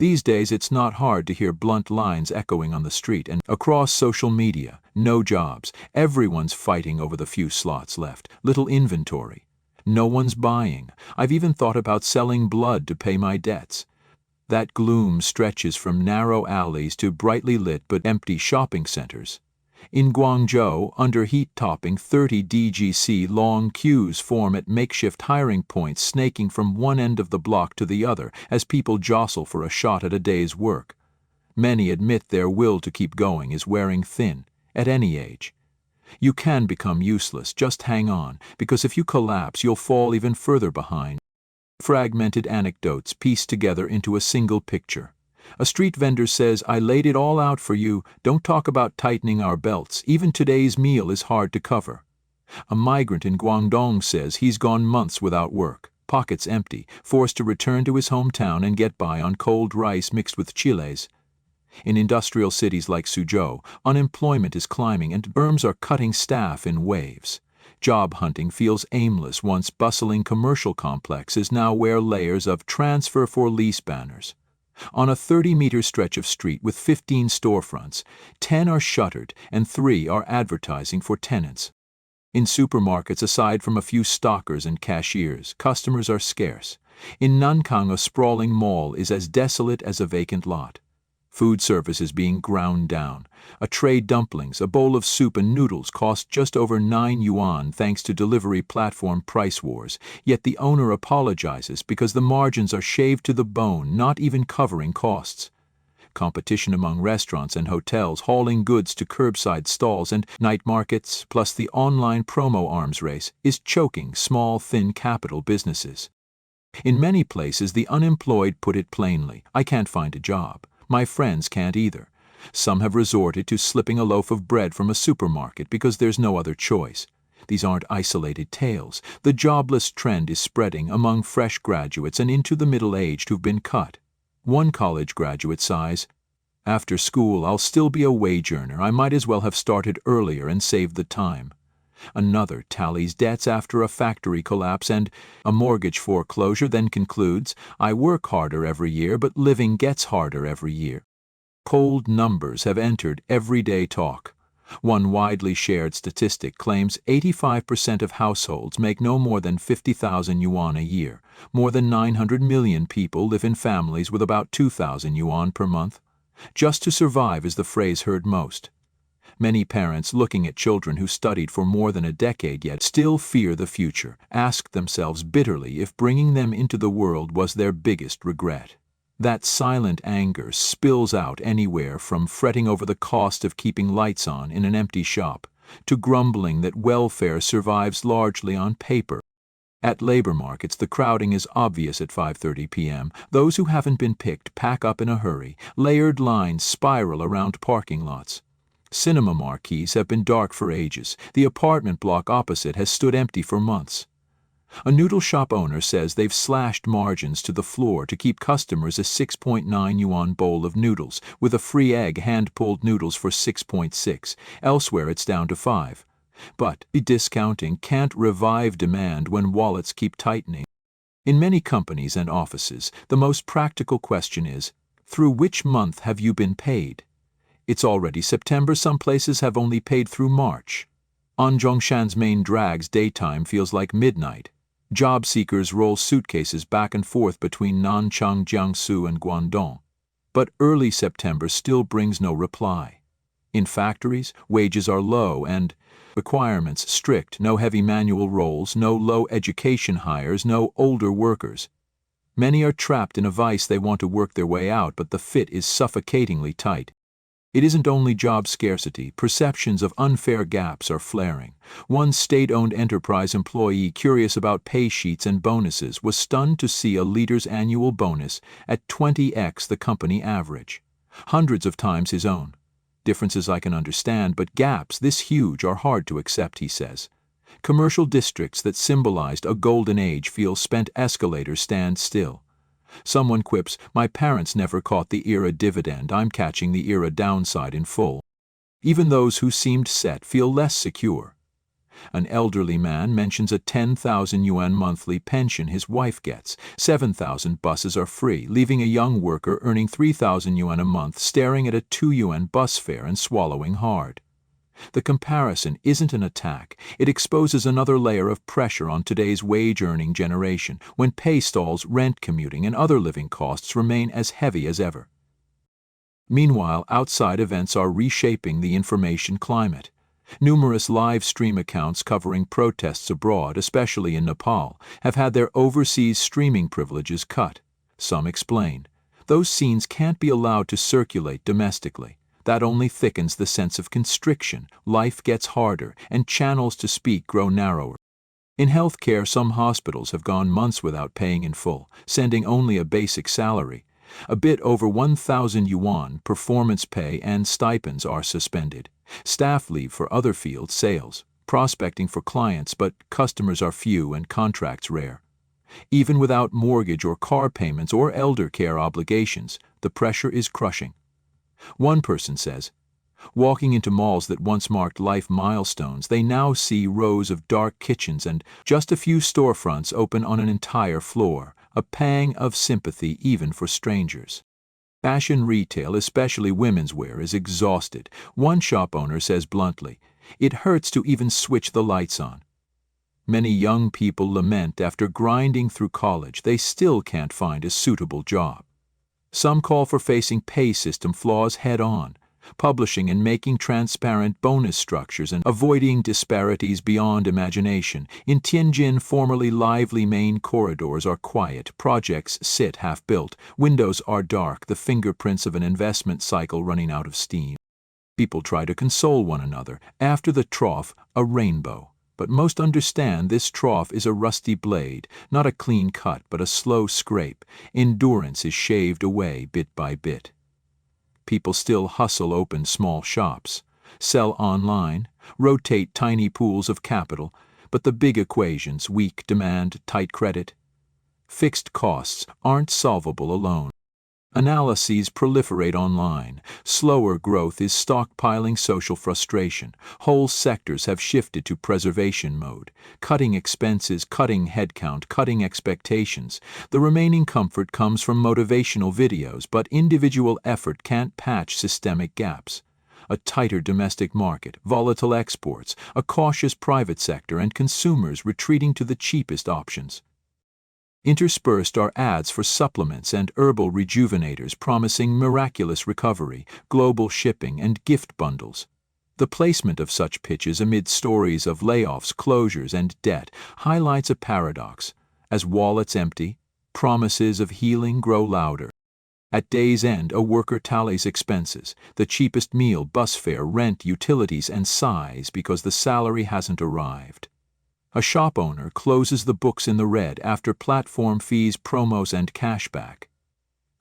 These days it's not hard to hear blunt lines echoing on the street and across social media. No jobs. Everyone's fighting over the few slots left. Little inventory. No one's buying. I've even thought about selling blood to pay my debts. That gloom stretches from narrow alleys to brightly lit but empty shopping centers. In Guangzhou, under heat-topping 30 DGC, long queues form at makeshift hiring points snaking from one end of the block to the other as people jostle for a shot at a day's work. Many admit their will to keep going is wearing thin, at any age. You can become useless, just hang on, because if you collapse you'll fall even further behind. Fragmented anecdotes pieced together into a single picture. A street vendor says, "I laid it all out for you, don't talk about tightening our belts, even today's meal is hard to cover." A migrant in Guangdong says he's gone months without work, pockets empty, forced to return to his hometown and get by on cold rice mixed with chiles. In industrial cities like Suzhou, unemployment is climbing and firms are cutting staff in waves. Job hunting feels aimless once bustling commercial complexes now wear layers of transfer for lease banners. On a 30-meter stretch of street with 15 storefronts, 10 are shuttered and 3 are advertising for tenants. In supermarkets, aside from a few stockers and cashiers, customers are scarce. In Nankang, a sprawling mall is as desolate as a vacant lot. Food service is being ground down. A tray dumplings, a bowl of soup and noodles cost just over 9 yuan thanks to delivery platform price wars, yet the owner apologizes because the margins are shaved to the bone, not even covering costs. Competition among restaurants and hotels hauling goods to curbside stalls and night markets, plus the online promo arms race, is choking small, thin capital businesses. In many places, the unemployed put it plainly, "I can't find a job. My friends can't either." Some have resorted to slipping a loaf of bread from a supermarket because there's no other choice. These aren't isolated tales. The jobless trend is spreading among fresh graduates and into the middle-aged who've been cut. One college graduate sighs, "After school, I'll still be a wage earner. I might as well have started earlier and saved the time." Another tallies debts after a factory collapse and a mortgage foreclosure, then concludes, "I work harder every year, but living gets harder every year." Cold numbers have entered everyday talk. One widely shared statistic claims 85% of households make no more than 50,000 yuan a year. More than 900 million people live in families with about 2,000 yuan per month. Just to survive is the phrase heard most. Many parents looking at children who studied for more than a decade yet still fear the future, ask themselves bitterly if bringing them into the world was their biggest regret. That silent anger spills out anywhere from fretting over the cost of keeping lights on in an empty shop, to grumbling that welfare survives largely on paper. At labor markets, the crowding is obvious at 5:30 p.m. Those who haven't been picked pack up in a hurry. Layered lines spiral around parking lots. Cinema marquees have been dark for ages. The apartment block opposite has stood empty for months. A noodle shop owner says they've slashed margins to the floor to keep customers a 6.9 yuan bowl of noodles, with a free egg hand-pulled noodles for 6.6. Elsewhere it's down to 5. But discounting can't revive demand when wallets keep tightening. In many companies and offices, the most practical question is, through which month have you been paid? It's already September. Some places have only paid through March. On Zhongshan's main drags, daytime feels like midnight. Job seekers roll suitcases back and forth between Nanchang, Jiangsu, and Guangdong. But early September still brings no reply. In factories, wages are low and requirements strict. No heavy manual roles, no low education hires, no older workers. Many are trapped in a vice they want to work their way out, but the fit is suffocatingly tight. It isn't only job scarcity. Perceptions of unfair gaps are flaring. One state-owned enterprise employee curious about pay sheets and bonuses was stunned to see a leader's annual bonus at 20x the company average, hundreds of times his own. Differences I can understand, but gaps this huge are hard to accept, he says. Commercial districts that symbolized a golden age feel spent. Escalators stand still. Someone quips, "My parents never caught the era dividend. I'm catching the era downside in full." Even those who seemed set feel less secure. An elderly man mentions a 10,000 yuan monthly pension his wife gets. 7,000 buses are free, leaving a young worker earning 3,000 yuan a month staring at a 2 yuan bus fare and swallowing hard. The comparison isn't an attack. It exposes another layer of pressure on today's wage-earning generation, when pay stalls, rent, commuting, and other living costs remain as heavy as ever. Meanwhile, outside events are reshaping the information climate. Numerous live stream accounts covering protests abroad, especially in Nepal, have had their overseas streaming privileges cut. Some explain, those scenes can't be allowed to circulate domestically. That only thickens the sense of constriction. Life gets harder, and channels to speak grow narrower. In healthcare, some hospitals have gone months without paying in full, sending only a basic salary. A bit over 1,000 yuan, performance pay and stipends are suspended. Staff leave for other fields, sales, prospecting for clients, but customers are few and contracts rare. Even without mortgage or car payments or elder care obligations, the pressure is crushing. One person says, walking into malls that once marked life milestones, they now see rows of dark kitchens and just a few storefronts open on an entire floor, a pang of sympathy even for strangers. Fashion retail, especially women's wear, is exhausted. One shop owner says bluntly, "It hurts to even switch the lights on." Many young people lament after grinding through college they still can't find a suitable job. Some call for facing pay system flaws head-on, publishing and making transparent bonus structures and avoiding disparities beyond imagination. In Tianjin, formerly lively main corridors are quiet, projects sit half-built, windows are dark, the fingerprints of an investment cycle running out of steam. People try to console one another. After the trough, a rainbow. But most understand this trough is a rusty blade, not a clean cut but a slow scrape. Endurance is shaved away bit by bit. People still hustle, open small shops, sell online, rotate tiny pools of capital, but the big equations, weak demand, tight credit, fixed costs, aren't solvable alone. Analyses proliferate online. Slower growth is stockpiling social frustration. Whole sectors have shifted to preservation mode, cutting expenses, cutting headcount, cutting expectations. The remaining comfort comes from motivational videos, but individual effort can't patch systemic gaps. A tighter domestic market, volatile exports, a cautious private sector, and consumers retreating to the cheapest options. Interspersed are ads for supplements and herbal rejuvenators promising miraculous recovery, global shipping, and gift bundles. The placement of such pitches amid stories of layoffs, closures, and debt highlights a paradox. As wallets empty, promises of healing grow louder. At day's end, a worker tallies expenses, the cheapest meal, bus fare, rent, utilities, and sighs because the salary hasn't arrived. A shop owner closes the books in the red after platform fees, promos, and cashback.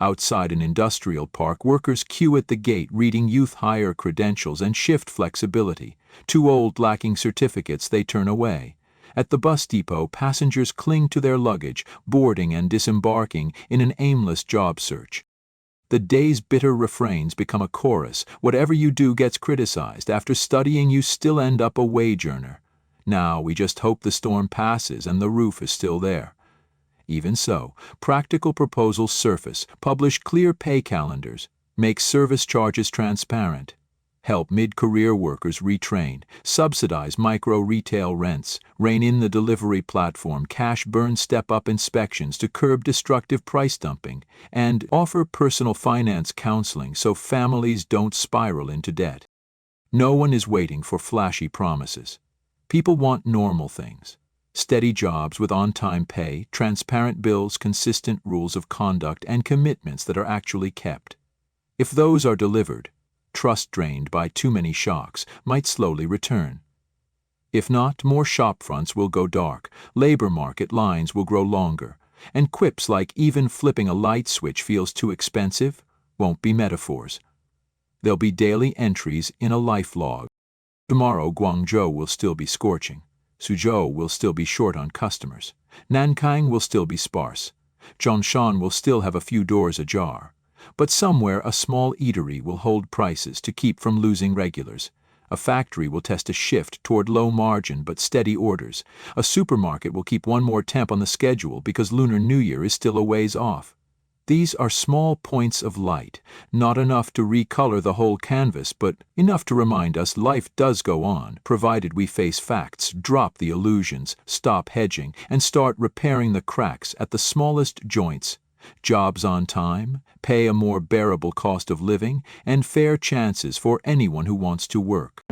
Outside an industrial park, workers queue at the gate reading youth hire credentials and shift flexibility. Too old, lacking certificates, they turn away. At the bus depot, passengers cling to their luggage, boarding and disembarking in an aimless job search. The day's bitter refrains become a chorus. Whatever you do gets criticized. After studying, you still end up a wage earner. Now we just hope the storm passes and the roof is still there. Even so, practical proposals surface, publish clear pay calendars, make service charges transparent, help mid-career workers retrain, subsidize micro-retail rents, rein in the delivery platform, cash burn step-up inspections to curb destructive price dumping, and offer personal finance counseling so families don't spiral into debt. No one is waiting for flashy promises. People want normal things. Steady jobs with on-time pay, transparent bills, consistent rules of conduct, and commitments that are actually kept. If those are delivered, trust drained by too many shocks might slowly return. If not, more shopfronts will go dark, labor market lines will grow longer, and quips like "even flipping a light switch feels too expensive" won't be metaphors. There'll be daily entries in a life log. Tomorrow, Guangzhou will still be scorching. Suzhou will still be short on customers. Nanking will still be sparse. Zhongshan will still have a few doors ajar. But somewhere a small eatery will hold prices to keep from losing regulars. A factory will test a shift toward low margin but steady orders. A supermarket will keep one more temp on the schedule because Lunar New Year is still a ways off. These are small points of light, not enough to recolor the whole canvas, but enough to remind us life does go on, provided we face facts, drop the illusions, stop hedging, and start repairing the cracks at the smallest joints. Jobs on time, pay a more bearable cost of living, and fair chances for anyone who wants to work.